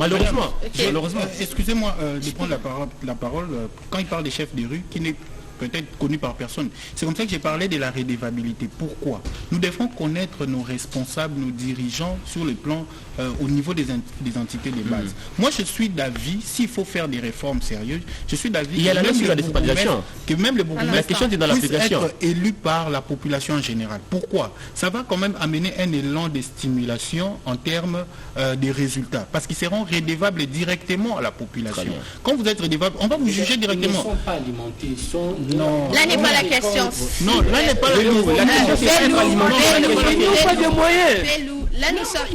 Speaker 6: Excusez-moi de prendre la parole quand il parle des chefs de rue, qui n'est peut-être connu par personne. C'est comme ça que j'ai parlé de la redevabilité. Pourquoi? Nous devons connaître nos responsables, nos dirigeants sur le plan au niveau des entités de base. Moi, je suis d'avis, s'il faut faire des réformes sérieuses, je suis d'avis que même le bourgmestre puisse être élu par la population en général. Pourquoi? Ça va quand même amener un élan de stimulation en termes des résultats. Parce qu'ils seront redevables directement à la population. Quand vous êtes redevable, on va vous juger directement.
Speaker 4: Ils ne sont pas alimentés, ils sont...
Speaker 2: Non. Là n'est pas la question.
Speaker 6: Non, là n'est pas la question.
Speaker 2: La question, c'est être alimenté.
Speaker 4: Ils n'ont pas de moyens.
Speaker 2: Là, nous sommes...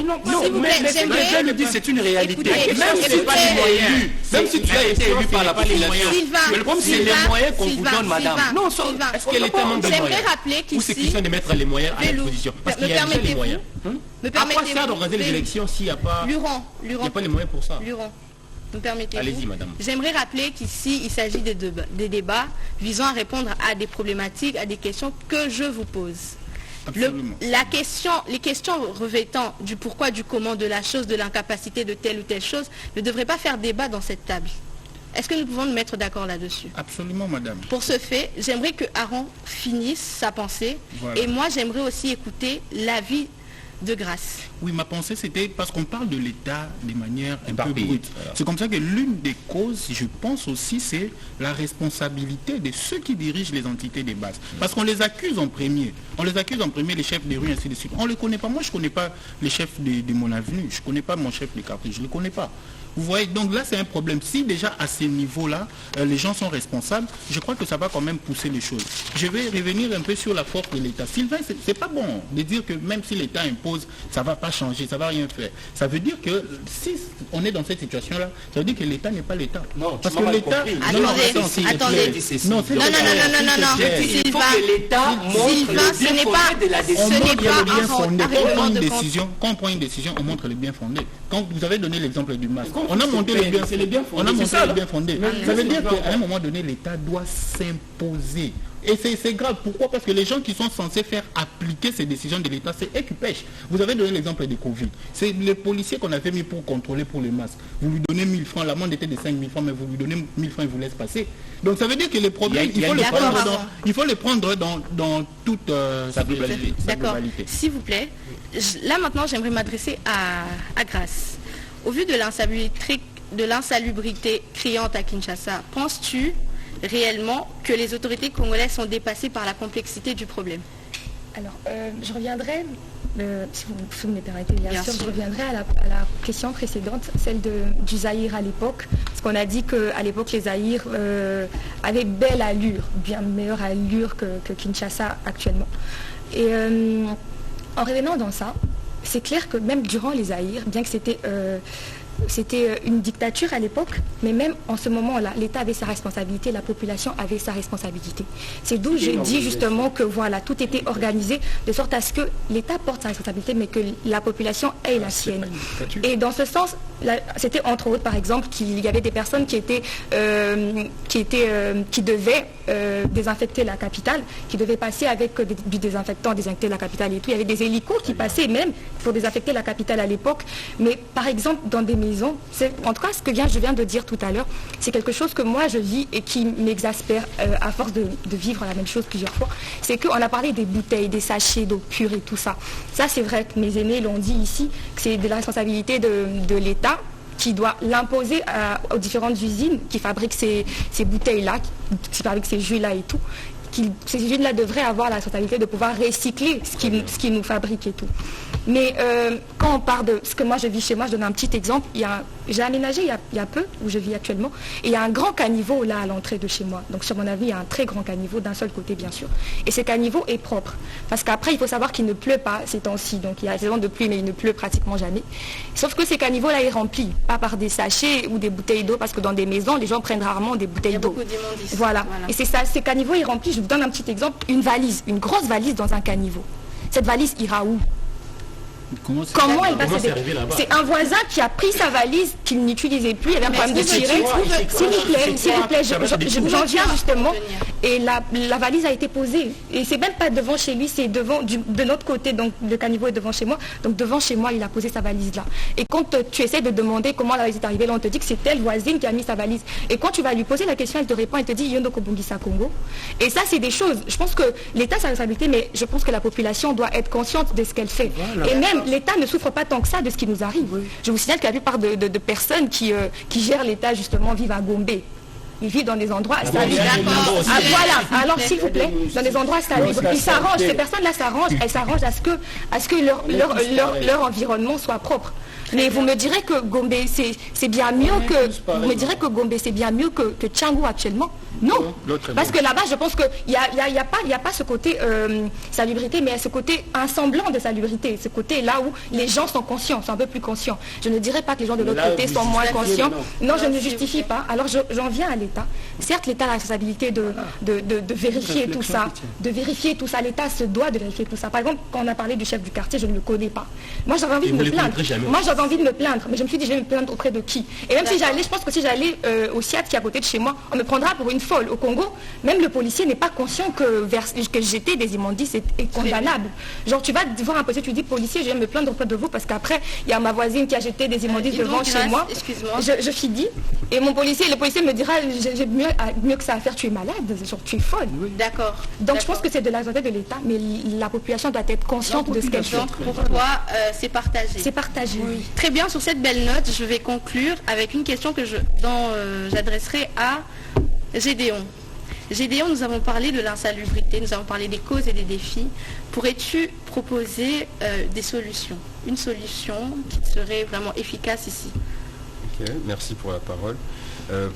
Speaker 4: S'il vous plaît, je le dis, c'est une réalité. Même si tu n'as pas les moyens, même si tu as été élu par la population, le problème, c'est les moyens qu'on vous donne, madame.
Speaker 1: Non, est-ce que l'État manque de moyens?
Speaker 2: J'aimerais rappeler qu'ici...
Speaker 1: Ou c'est question de mettre les moyens à disposition? Parce qu'il y a déjà les moyens. À quoi ça d'organiser les élections s'il n'y a pas les moyens pour ça?
Speaker 2: Vous permettez-vous?
Speaker 1: Allez-y, madame.
Speaker 2: J'aimerais rappeler qu'ici, il s'agit des débats visant à répondre à des problématiques, à des questions que je vous pose. Les questions revêtant du pourquoi, du comment, de la chose, de l'incapacité de telle ou telle chose, ne devraient pas faire débat dans cette table. Est-ce que nous pouvons nous mettre d'accord là-dessus?
Speaker 6: Absolument, madame.
Speaker 2: Pour ce fait, j'aimerais que Aaron finisse sa pensée. Voilà. Et moi, j'aimerais aussi écouter l'avis de Grâce.
Speaker 6: Oui, ma pensée, c'était parce qu'on parle de l'État de manière un peu brute. Voilà. C'est comme ça que l'une des causes, je pense aussi, c'est la responsabilité de ceux qui dirigent les entités de base. Parce qu'on les accuse en premier. On les accuse en premier, les chefs des rues, ainsi de suite. On ne les connaît pas. Moi, je ne connais pas les chefs de mon avenue. Je ne connais pas mon chef de quartier. Je ne les connais pas. Vous voyez, donc là, c'est un problème. Si déjà, à ce niveau-là, les gens sont responsables, je crois que ça va quand même pousser les choses. Je vais revenir un peu sur la force de l'État. Sylvain, c'est pas bon de dire que même si l'État impose, ça ne va pas changer, ça ne va rien faire. Ça veut dire que si on est dans cette situation-là, ça veut dire que l'État n'est pas l'État.
Speaker 4: Non,
Speaker 6: parce que l'État...
Speaker 2: Attendez.
Speaker 6: Non,
Speaker 4: il faut que l'État montre le bien fondé de la décision.
Speaker 6: Quand on prend une décision, on montre le bien fondé. Quand vous avez donné l'exemple du masque, on a monté le bien fondé. Ça veut dire qu'à un moment donné, l'État doit s'imposer. Et c'est grave. Pourquoi? Parce que les gens qui sont censés faire appliquer ces décisions de l'État, c'est eux qui pêchent. Vous avez donné l'exemple des Covid. C'est les policiers qu'on avait mis pour contrôler pour les masques. Vous lui donnez 1000 francs, l'amende était de 5000 francs, mais vous lui donnez 1000 francs, il vous laisse passer. Donc ça veut dire que les problèmes, il faut les prendre dans toute sa globalité.
Speaker 2: D'accord. S'il vous plaît, là maintenant, j'aimerais m'adresser à Grâce. Au vu de l'insalubrité criante à Kinshasa, penses-tu réellement que les autorités congolaises sont dépassées par la complexité du problème?
Speaker 3: Alors, je reviendrai, si vous me permettez, bien sûr, je reviendrai à la question précédente, celle du Zaïre à l'époque, parce qu'on a dit qu'à l'époque, les Zaïres avaient belle allure, bien meilleure allure que Kinshasa actuellement. Et en revenant dans ça, c'est clair que même durant les Zaïre, bien que c'était une dictature à l'époque, mais même en ce moment-là, l'État avait sa responsabilité, la population avait sa responsabilité. C'est d'où je dis justement que voilà, tout était organisé de sorte à ce que l'État porte sa responsabilité, mais que la population ait la sienne. Et dans ce sens, c'était entre autres, par exemple, qu'il y avait des personnes qui devaient désinfecter la capitale, qui devaient passer avec du désinfectant, désinfecter la capitale et tout. Il y avait des hélicos qui passaient même pour désinfecter la capitale à l'époque. Mais par exemple, dans des maisons, en tout cas, ce que je viens de dire tout à l'heure, c'est quelque chose que moi je vis et qui m'exaspère à force de vivre la même chose plusieurs fois. C'est qu'on a parlé des bouteilles, des sachets d'eau pure et tout ça. Ça, c'est vrai que mes aînés l'ont dit ici, que c'est de la responsabilité de l'État qui doit l'imposer aux différentes usines qui fabriquent ces bouteilles-là, qui fabriquent ces jus-là et tout. Ces usines-là devraient avoir la responsabilité de pouvoir recycler ce qui nous fabrique et tout. Mais quand on parle de ce que moi je vis chez moi, je donne un petit exemple. J'ai aménagé il y a peu, où je vis actuellement, et il y a un grand caniveau là à l'entrée de chez moi. Donc sur mon avis, il y a un très grand caniveau d'un seul côté bien sûr. Et ce caniveau est propre. Parce qu'après, il faut savoir qu'il ne pleut pas ces temps-ci. Donc il y a saison de pluie, mais il ne pleut pratiquement jamais. Sauf que ces caniveaux-là, ils remplis, pas par des sachets ou des bouteilles d'eau, parce que dans des maisons, les gens prennent rarement des bouteilles d'eau. Voilà. Et c'est ça, ces caniveaux, ils remplissent. Je vous donne un petit exemple, une valise, une grosse valise dans un caniveau. Cette valise ira où? Comment elle va se déplacer? C'est un voisin qui a pris sa valise qu'il n'utilisait plus, il avait un problème de tirer. S'il vous plaît, j'en viens justement. Et la valise a été posée. Et c'est même pas devant chez lui, c'est de l'autre côté, donc le caniveau est devant chez moi. Donc devant chez moi, il a posé sa valise là. Et quand tu essaies de demander comment la valise est arrivée là, on te dit que c'est telle voisine qui a mis sa valise. Et quand tu vas lui poser la question, elle te répond, elle te dit Yondoko Bungisa Congo. Et ça, c'est des choses. Je pense que l'État a sa responsabilité, mais je pense que la population doit être consciente de ce qu'elle fait. Et même l'État ne souffre pas tant que ça de ce qui nous arrive. Oui. Je vous signale que la plupart de personnes qui gèrent l'État, justement, vivent à Gombe. Ils vivent dans des endroits salubres. Voilà. Alors, s'il vous plaît, dans des endroits salubres. Ils s'arrangent. Ces personnes-là s'arrangent. Elles s'arrangent à ce que leur environnement soit propre. Mais vous me direz que Gombe, c'est bien mieux que... Vous me direz que Gombe, c'est bien mieux que Tchangou actuellement? Non. Parce que là-bas, je pense qu'il n'y a pas ce côté salubrité, mais il y a ce côté un semblant de salubrité. Ce côté là où les gens sont conscients, sont un peu plus conscients. Je ne dirais pas que les gens de l'autre côté sont moins conscients. Non, je ne justifie pas. Alors, j'en viens à l'État. Certes, l'État a la responsabilité de vérifier tout ça. De vérifier tout ça. L'État se doit de vérifier tout ça. Par exemple, quand on a parlé du chef du quartier, je ne le connais pas. Moi, j'avais envie de me plaindre. Envie de me plaindre, mais je me suis dit, je vais me plaindre auprès de qui? Et même si j'allais, je pense que si j'allais au SIAT qui est à côté de chez moi, on me prendra pour une folle. Au Congo, même le policier n'est pas conscient que jeter des immondices est condamnable. Genre, tu vas voir un policier, tu dis, policier, je vais me plaindre auprès de vous parce qu'après, il y a ma voisine qui a jeté des immondices devant chez moi. Excuse-moi. Je finis. Et le policier me dira, j'ai mieux que ça à faire, tu es malade, genre, tu es folle. Oui.
Speaker 2: D'accord.
Speaker 3: Donc, je pense que c'est de la responsabilité de l'État, mais la population doit être consciente de ce qu'elle fait.
Speaker 2: Pour toi, c'est partagé.
Speaker 3: C'est partagé.
Speaker 2: Oui. Très bien, sur cette belle note, je vais conclure avec une question que j'adresserai à Gédéon. Gédéon, nous avons parlé de l'insalubrité, nous avons parlé des causes et des défis. Pourrais-tu proposer des solutions? Une solution qui serait vraiment efficace ici?
Speaker 5: Ok, merci pour la parole.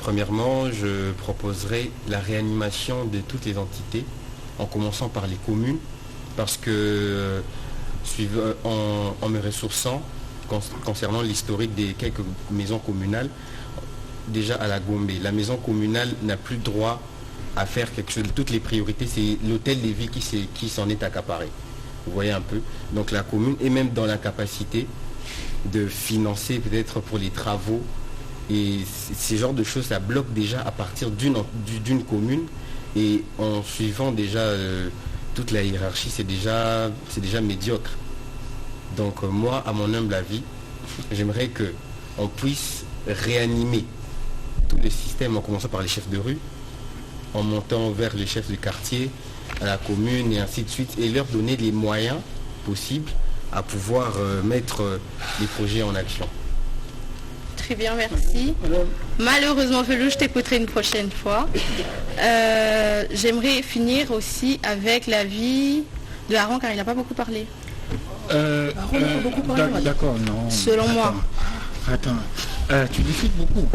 Speaker 5: Premièrement, je proposerai la réanimation de toutes les entités, en commençant par les communes, parce que en me ressourçant, concernant l'historique des quelques maisons communales, déjà à la Gombe, la maison communale n'a plus droit à faire quelque chose. Toutes les priorités, c'est l'hôtel des villes qui s'en est accaparé. Vous voyez un peu. Donc la commune est même dans l'incapacité de financer peut-être pour les travaux. Et ces genres de choses, ça bloque déjà à partir d'une commune. Et en suivant déjà toute la hiérarchie, c'est déjà médiocre. Donc moi, à mon humble avis, j'aimerais qu'on puisse réanimer tout le système en commençant par les chefs de rue, en montant vers les chefs de quartier, à la commune et ainsi de suite, et leur donner les moyens possibles à pouvoir mettre les projets en action.
Speaker 2: Très bien, merci. Malheureusement, Felou, je t'écouterai une prochaine fois. J'aimerais finir aussi avec l'avis de Aaron, car il n'a pas beaucoup parlé.
Speaker 6: D'accord, non.
Speaker 2: Selon moi.
Speaker 6: Attends, tu discutes beaucoup.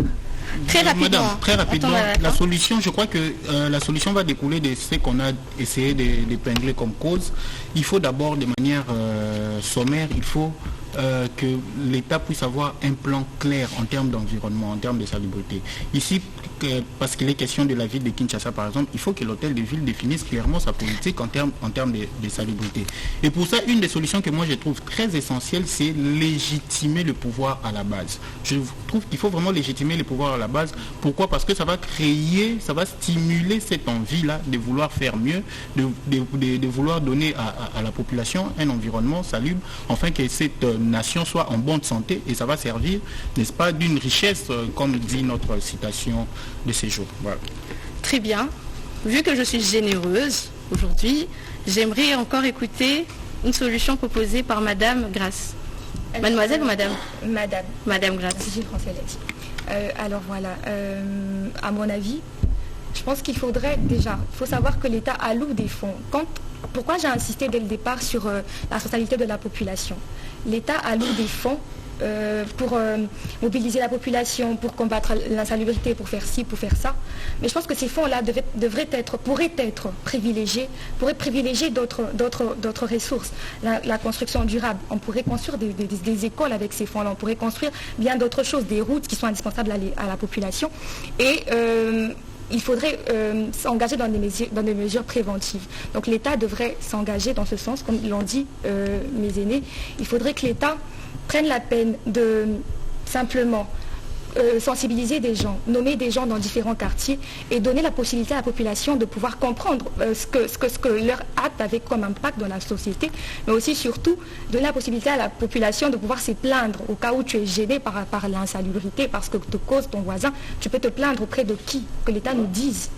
Speaker 2: Très rapidement.
Speaker 6: Madame, très rapidement, la solution, je crois que la solution va découler de ce qu'on a essayé d'épingler comme cause. Il faut d'abord, de manière sommaire, il faut que l'État puisse avoir un plan clair en termes d'environnement, en termes de salubrité. Ici, parce qu'il est question de la ville de Kinshasa, par exemple, il faut que l'hôtel de ville définisse clairement sa politique en termes de salubrité. Et pour ça, une des solutions que moi je trouve très essentielle, c'est légitimer le pouvoir à la base. Je trouve qu'il faut vraiment légitimer le pouvoir à la base. Pourquoi? Parce que ça va créer, ça va stimuler cette envie-là de vouloir faire mieux, de vouloir donner à la population un environnement salubre, afin que cette nation soit en bonne santé, et ça va servir, n'est-ce pas, d'une richesse, comme dit notre citation de ces jours. Voilà.
Speaker 2: Très bien. Vu que je suis généreuse aujourd'hui, j'aimerais encore écouter une solution proposée par Madame Grasse. Mademoiselle ou Madame?
Speaker 3: Madame.
Speaker 2: Madame Grasse.
Speaker 3: Gilles Français l'a dit. Alors voilà, à mon avis, je pense qu'il faudrait déjà, il faut savoir que l'État alloue des fonds. Pourquoi j'ai insisté dès le départ sur la responsabilité de la population? L'État alloue des fonds pour mobiliser la population, pour combattre l'insalubrité, pour faire ci, pour faire ça. Mais je pense que ces fonds-là pourraient être privilégiés d'autres ressources. La construction durable, on pourrait construire des écoles avec ces fonds-là, on pourrait construire bien d'autres choses, des routes qui sont indispensables à la population. Et il faudrait s'engager dans des mesures préventives. Donc l'État devrait s'engager dans ce sens, comme l'ont dit mes aînés. Il faudrait que l'État prenne la peine de simplement sensibiliser des gens, nommer des gens dans différents quartiers et donner la possibilité à la population de pouvoir comprendre ce que leur acte avait comme impact dans la société, mais aussi surtout donner la possibilité à la population de pouvoir se plaindre au cas où tu es gêné par l'insalubrité, parce que te cause ton voisin, tu peux te plaindre auprès de qui? Que l'État nous dise.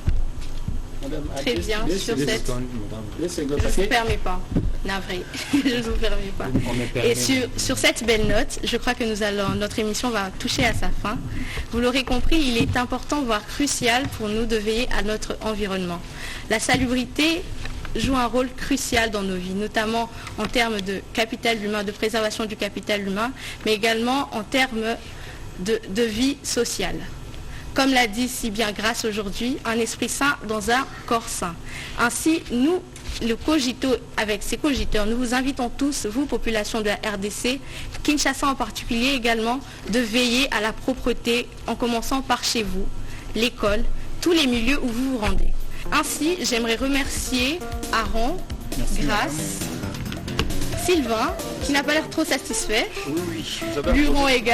Speaker 2: Très bien, sur cette... Je ne vous permets pas, navré, je ne vous permets pas. Et sur cette belle note, je crois que notre émission va toucher à sa fin. Vous l'aurez compris, il est important, voire crucial pour nous de veiller à notre environnement. La salubrité joue un rôle crucial dans nos vies, notamment en termes de capital humain, de préservation du capital humain, mais également en termes de vie sociale. Comme l'a dit si bien Grasse aujourd'hui, un esprit sain dans un corps sain. Ainsi, nous, le Cogito, avec ses cogiteurs, nous vous invitons tous, vous, population de la RDC, Kinshasa en particulier également, de veiller à la propreté, en commençant par chez vous, l'école, tous les milieux où vous vous rendez. Ainsi, j'aimerais remercier Aaron, Grasse, Sylvain, qui n'a pas l'air trop satisfait, Luron également.